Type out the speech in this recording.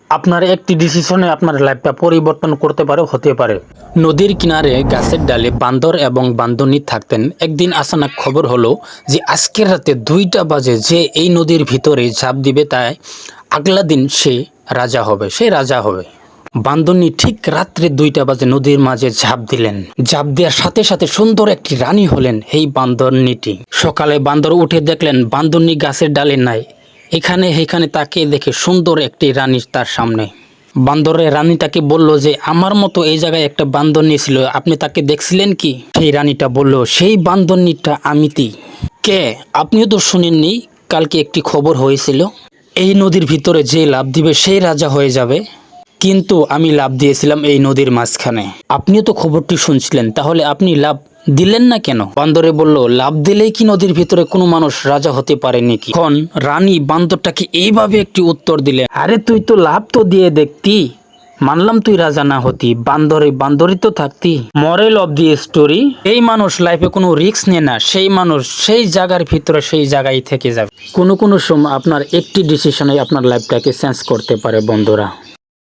আপনার একটি ডিসিশনে আপনার লাইফটা পরিবর্তন করতে পারে, হতে পারে। নদীর কিনারে গাছের ডালে বান্দর এবং বান্দরনী থাকতেন। একদিন আচানক খবর হলো যে আজকের রাতে 2টা বাজে যে এই নদীর ভিতরে ঝাঁপ দিবে, তাই আগলা দিন সে রাজা হবে। বান্দরনী ঠিক রাত্রে 2টা বাজে নদীর মাঝে ঝাঁপ দিলেন। ঝাঁপ দেওয়ার সাথে সাথে সুন্দর একটি রানী হলেন এই বান্দরনীটি। সকালে বান্দর উঠে দেখলেন বান্দরনী গাছের ডালে নাই। এখানে তাকে দেখে সুন্দর একটি রানী তার সামনে। বান্দরের রানীটাকে বলল যে আমার মতো এই জায়গায় একটা বান্দরনী ছিল, আপনি তাকে দেখছিলেন কি? সেই রানীটা বলল, সেই বান্দরনীটা আমিতি। কে? আপনিও তো শুনেননি কালকে একটি খবর হয়েছিল এই নদীর ভিতরে যে লাফ দিবে সেই রাজা হয়ে যাবে, কিন্তু আমি লাফ দিয়েছিলাম এই নদীর মাঝখানে। আপনিও তো খবরটি শুনছিলেন, তাহলে আপনি লাফ দিলেন না কেন? বান্দরে বলল, লাফ দিলেই কি নদীর ভিতরে কোনো মানুষ রাজা হতে পারে নাকি? এখন রানী বান্দরটাকে এইভাবে একটি উত্তর দিলেন, আরে তুই তো লাফ তো দিয়ে দেখতি, মানলাম তুই রাজা না হতি, বান্দরই তো থাকতি। মরেল অফ দি স্টোরি, এই মানুষ লাইফে কোনো রিস্ক নেয় না, সেই মানুষ সেই জায়গার ভিতরে সেই জায়গায় থেকে যাবে। কোনো সময় আপনার একটি ডিসিশনে আপনার লাইফটাকে চেঞ্জ করতে পারে বন্ধুরা।